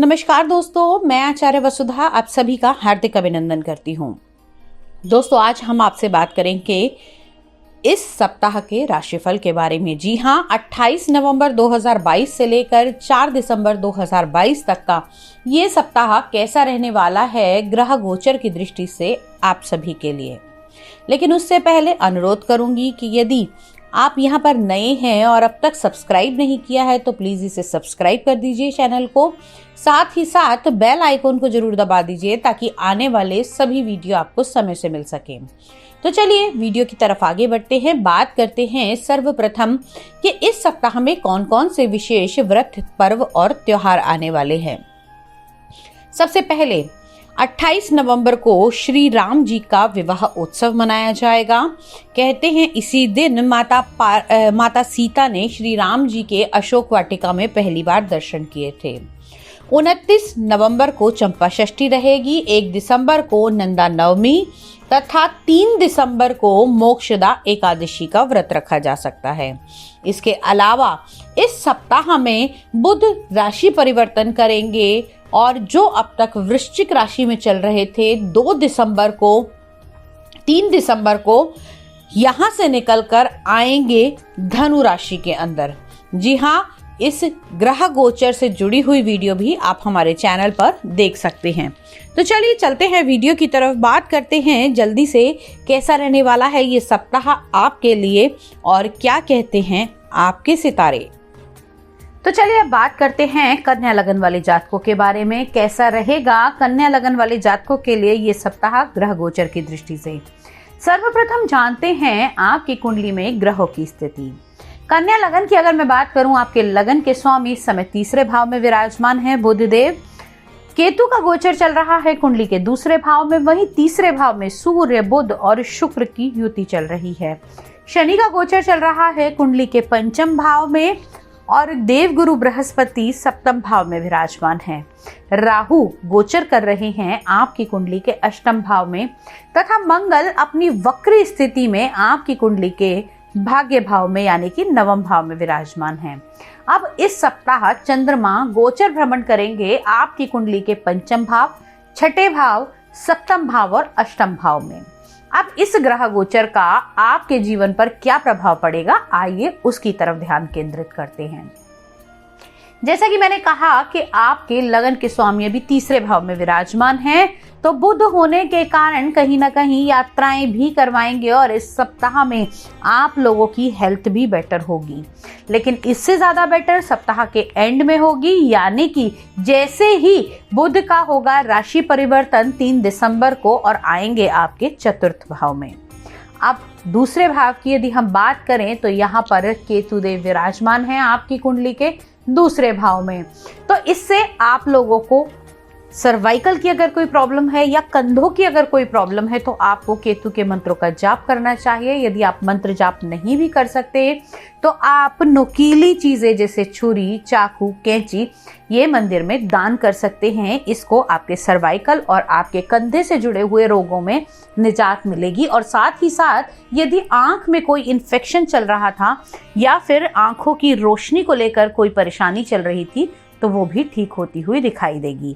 नमस्कार दोस्तों, मैं आचार्य वसुधा आप सभी का हार्दिक अभिनंदन करती हूँ। दोस्तों, आज हम आपसे बात करेंगे इस सप्ताह के राशिफल के बारे में। जी हाँ, 28 नवंबर 2022 से लेकर 4 दिसंबर 2022 तक का ये सप्ताह कैसा रहने वाला है ग्रह गोचर की दृष्टि से आप सभी के लिए। लेकिन उससे पहले अनुरोध करूंगी कि यदि आप यहाँ पर नए हैं और अब तक सब्सक्राइब नहीं किया है तो प्लीज इसे सब्सक्राइब कर दीजिए चैनल को। साथ ही साथ बेल आइकन को जरूर दबा दीजिए ताकि आने वाले सभी वीडियो आपको समय से मिल सके। तो चलिए वीडियो की तरफ आगे बढ़ते हैं। बात करते हैं सर्वप्रथम कि इस सप्ताह में कौन कौन से विशेष व्रत, पर्व और त्योहार आने वाले हैं। सबसे पहले 28 नवंबर को श्री राम जी का विवाह उत्सव मनाया जाएगा। कहते हैं इसी दिन माता सीता ने श्री राम जी के अशोक वाटिका में पहली बार दर्शन किए थे। 29 नवंबर को चंपा षष्ठी रहेगी। 1 दिसंबर को नंदा नवमी तथा 3 दिसंबर को मोक्षदा एकादशी का व्रत रखा जा सकता है। इसके अलावा इस सप्ताह में बुध राशि परिवर्तन करेंगे और जो अब तक वृश्चिक राशि में चल रहे थे 2 दिसंबर को 3 दिसंबर को यहां से निकलकर आएंगे धनु राशि के अंदर। जी हाँ, इस ग्रह गोचर से जुड़ी हुई वीडियो भी आप हमारे चैनल पर देख सकते हैं। तो चलिए चलते हैं वीडियो की तरफ। बात करते हैं जल्दी से कैसा रहने वाला है ये सप्ताह आपके लिए और क्या कहते हैं आपके सितारे। तो चलिए अब बात करते हैं कन्या लगन वाले जातकों के बारे में। कैसा रहेगा कन्या लगन वाले जातकों के लिए ये सप्ताह ग्रह गोचर की दृष्टि से। सर्वप्रथम जानते हैं आपकी कुंडली में ग्रहों की स्थिति। कन्या लगन की अगर मैं बात करूं, आपके लगन के स्वामी इस समय 3रे भाव में विराजमान है बुध देव। केतु का गोचर चल रहा है कुंडली के 2रे भाव में, वहीं 3रे भाव में सूर्य, बुध और शुक्र की युति चल रही है। शनि का गोचर चल रहा है कुंडली के 5म भाव में और देवगुरु बृहस्पति 7म भाव में विराजमान है। राहु गोचर कर रहे हैं आपकी कुंडली के 8म भाव में तथा मंगल अपनी वक्र स्थिति में आपकी कुंडली के भाग्य भाव में यानी कि 9वें भाव में विराजमान है। अब इस सप्ताह चंद्रमा गोचर भ्रमण करेंगे आपकी कुंडली के 5म भाव, 6ठे भाव, 7म भाव और 8म भाव में। अब इस ग्रह गोचर का आपके जीवन पर क्या प्रभाव पड़ेगा, आइए उसकी तरफ ध्यान केंद्रित करते हैं। जैसा कि मैंने कहा कि आपके लगन के स्वामी अभी 3रे भाव में विराजमान हैं, तो बुध होने के कारण कहीं ना कहीं यात्राएं भी करवाएंगे और इस सप्ताह में आप लोगों की हेल्थ भी बेटर होगी। लेकिन इससे ज्यादा बेटर सप्ताह के एंड में होगी, यानी कि जैसे ही बुध का होगा राशि परिवर्तन 3 दिसंबर को और आएंगे आपके 4th भाव में। अब 2रे भाव की यदि हम बात करें तो यहाँ पर केतु देव विराजमान हैं आपकी कुंडली के 2रे भाव में। तो इससे आप लोगों को सर्वाइकल की अगर कोई प्रॉब्लम है या कंधों की अगर कोई प्रॉब्लम है तो आपको केतु के मंत्रों का जाप करना चाहिए। यदि आप मंत्र जाप नहीं भी कर सकते तो आप नुकीली चीजें जैसे छुरी, चाकू, कैंची ये मंदिर में दान कर सकते हैं। इसको आपके सर्वाइकल और आपके कंधे से जुड़े हुए रोगों में निजात मिलेगी। और साथ ही साथ यदि आंख में कोई इन्फेक्शन चल रहा था या फिर आंखों की रोशनी को लेकर कोई परेशानी चल रही थी तो वो भी ठीक होती हुई दिखाई देगी।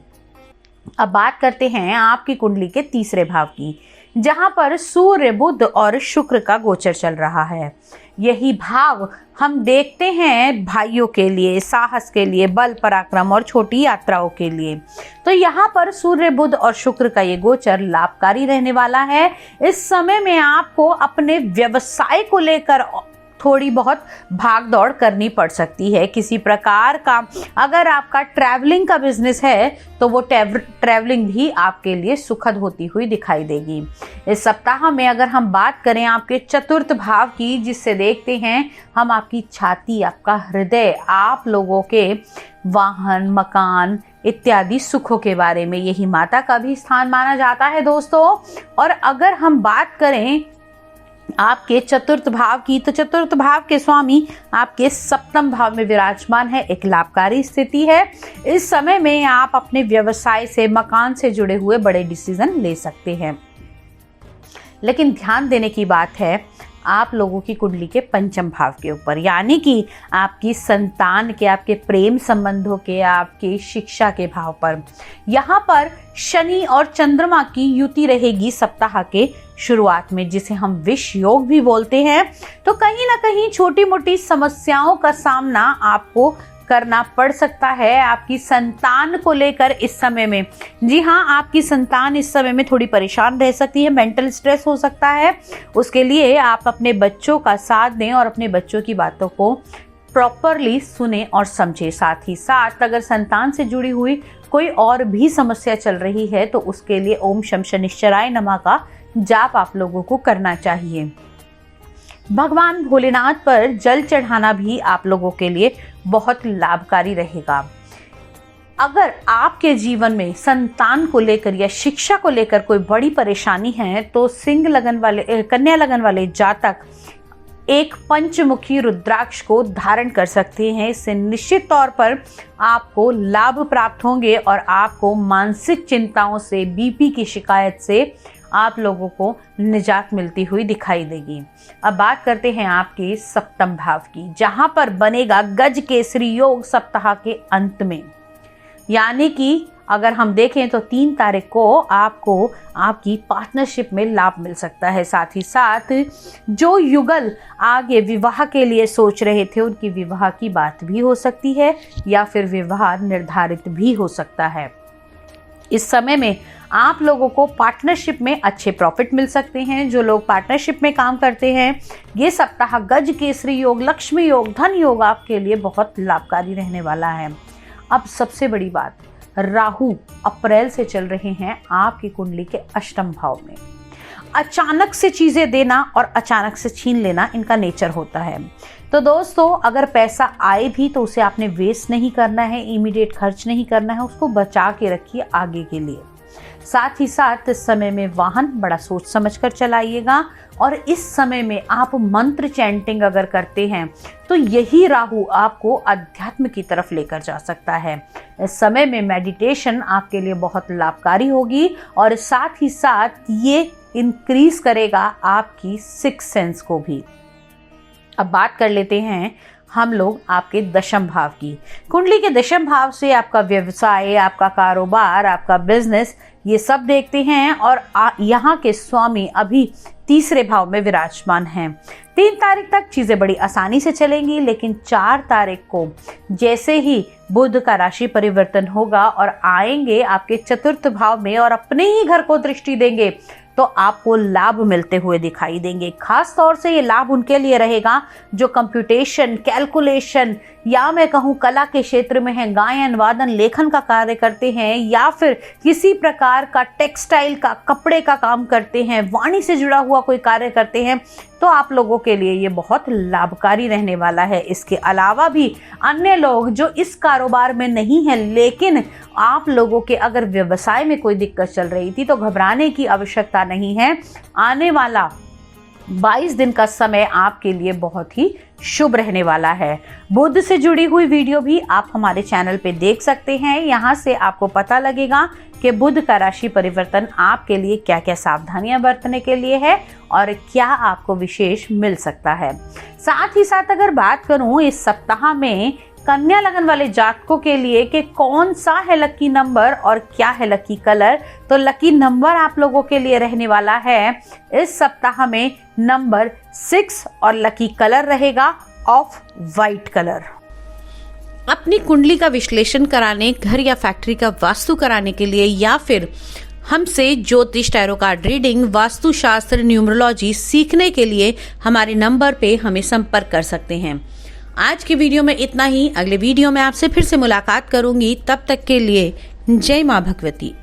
अब बात करते हैं आपकी कुंडली के 3रे भाव की, जहां पर सूर्य, बुध और शुक्र का गोचर चल रहा है। यही भाव हम देखते हैं भाइयों के लिए, साहस के लिए, बल पराक्रम और छोटी यात्राओं के लिए। तो यहाँ पर सूर्य, बुध और शुक्र का ये गोचर लाभकारी रहने वाला है। इस समय में आपको अपने व्यवसाय को लेकर थोड़ी बहुत भाग दौड़ करनी पड़ सकती है। किसी प्रकार का अगर आपका ट्रैवलिंग का बिजनेस है तो वो ट्रैवलिंग भी आपके लिए सुखद होती हुई दिखाई देगी। इस सप्ताह में अगर हम बात करें आपके 4th भाव की, जिससे देखते हैं हम आपकी छाती, आपका हृदय, आप लोगों के वाहन, मकान इत्यादि सुखों के बारे में। यही माता का भी स्थान माना जाता है दोस्तों। और अगर हम बात करें आपके 4th भाव की, तो 4th भाव के स्वामी आपके 7म भाव में विराजमान है। एक लाभकारी स्थिति है। इस समय में आप अपने व्यवसाय से, मकान से जुड़े हुए बड़े डिसीजन ले सकते हैं। लेकिन ध्यान देने की बात है, आप लोगों की कुंडली के पंचम भाव के ऊपर, यानी कि आपकी संतान के, आपके प्रेम संबंधों के, आपकी शिक्षा के भाव पर। यहाँ पर शनि और चंद्रमा की युति रहेगी सप्ताह के शुरुआत में, जिसे हम विष योग भी बोलते हैं। तो कहीं ना कहीं छोटी मोटी समस्याओं का सामना आपको करना पड़ सकता है आपकी संतान को लेकर इस समय में। जी हाँ, आपकी संतान इस समय में थोड़ी परेशान रह सकती है, मेंटल स्ट्रेस हो सकता है। उसके लिए आप अपने बच्चों का साथ दें और अपने बच्चों की बातों को प्रॉपरली सुने और समझे। साथ ही साथ अगर संतान से जुड़ी हुई कोई और भी समस्या चल रही है तो उसके लिए ओम शम शनिश्चराय नमः का जाप आप लोगों को करना चाहिए। भगवान भोलेनाथ पर जल चढ़ाना भी आप लोगों के लिए बहुत लाभकारी रहेगा। अगर आपके जीवन में संतान को लेकर या शिक्षा को लेकर कोई बड़ी परेशानी है तो कन्या लगन वाले जातक एक पंचमुखी रुद्राक्ष को धारण कर सकते हैं। इससे निश्चित तौर पर आपको लाभ प्राप्त होंगे और आपको मानसिक चिंताओं से, बीपी की शिकायत से आप लोगों को निजात मिलती हुई दिखाई देगी। अब बात करते हैं आपके सप्तम भाव की, जहां पर बनेगा गज केसरी योग सप्ताह के अंत में। यानी कि अगर हम देखें तो 3 तारीख को आपको आपकी पार्टनरशिप में लाभ मिल सकता है। साथ ही साथ जो युगल आगे विवाह के लिए सोच रहे थे उनकी विवाह की बात भी हो सकती है या फिर विवाह निर्धारित भी हो सकता है। इस समय में आप लोगों को पार्टनरशिप में अच्छे प्रॉफिट मिल सकते हैं। जो लोग पार्टनरशिप में काम करते हैं, ये सप्ताह गज केसरी योग, लक्ष्मी योग, धन योग आपके लिए बहुत लाभकारी रहने वाला है। अब सबसे बड़ी बात, राहु अप्रैल से चल रहे हैं आपकी कुंडली के अष्टम भाव में। अचानक से चीजें देना और अचानक से छीन लेना इनका नेचर होता है। तो दोस्तों, अगर पैसा आए भी तो उसे आपने वेस्ट नहीं करना है, इमीडिएट खर्च नहीं करना है, उसको बचा के रखिए आगे के लिए। साथ ही साथ इस समय में वाहन बड़ा सोच समझ कर चलाइएगा और इस समय में आप मंत्र चैंटिंग अगर करते हैं तो यही राहु आपको अध्यात्म की तरफ लेकर जा सकता है। इस समय में मेडिटेशन आपके लिए बहुत लाभकारी होगी और साथ ही साथ ये इंक्रीज करेगा आपकी सिक्स सेंस को भी। अब बात कर लेते हैं हम लोग आपके दशम भाव की। कुंडली के दशम भाव से आपका व्यवसाय, आपका कारोबार, आपका बिजनेस, ये सब देखते हैं और यहाँ के स्वामी अभी तीसरे भाव में विराजमान हैं। 3 तारीख तक चीजें बड़ी आसानी से चलेंगी, लेकिन 4 तारीख को जैसे ही बुध का राशि परिवर्तन होगा और आएंगे आपके चतुर्थ भाव में और अपने ही घर को दृष्टि देंगे तो आपको लाभ मिलते हुए दिखाई देंगे। खास तौर से ये लाभ उनके लिए रहेगा जो कंप्यूटेशन, कैलकुलेशन या मैं कहूँ कला के क्षेत्र में हैं, गायन, वादन, लेखन का कार्य करते हैं या फिर किसी प्रकार का टेक्सटाइल का, कपड़े का काम करते हैं, वाणी से जुड़ा हुआ कोई कार्य करते हैं, तो आप लोगों के लिए ये बहुत लाभकारी रहने वाला है। इसके अलावा भी अन्य लोग जो इस कारोबार में नहीं हैं, लेकिन आप लोगों के अगर व्यवसाय में कोई दिक्कत चल रही थी तो घबराने की आवश्यकता नहीं है। आने वाला 22 दिन का समय आपके लिए बहुत ही शुभ रहने वाला है। बुध से जुड़ी हुई वीडियो भी आप हमारे चैनल पे देख सकते हैं। यहाँ से आपको पता लगेगा कि बुध का राशि परिवर्तन आपके लिए क्या क्या सावधानियां बरतने के लिए है और क्या आपको विशेष मिल सकता है। साथ ही साथ अगर बात करूं इस सप्ताह में कन्या लगन वाले जातकों के लिए कि कौन सा है लकी नंबर और क्या है लकी कलर, तो लकी नंबर आप लोगों के लिए रहने वाला है इस सप्ताह में नंबर 6 और लकी कलर रहेगा ऑफ वाइट कलर। अपनी कुंडली का विश्लेषण कराने, घर या फैक्ट्री का वास्तु कराने के लिए या फिर हमसे ज्योतिष, टैरो कार्ड रीडिंग, वास्तु शास्त्र, न्यूमरोलॉजी सीखने के लिए हमारे नंबर पे हमें संपर्क कर सकते हैं। आज की वीडियो में इतना ही। अगले वीडियो में आपसे फिर से मुलाकात करूंगी। तब तक के लिए जय मां भगवती।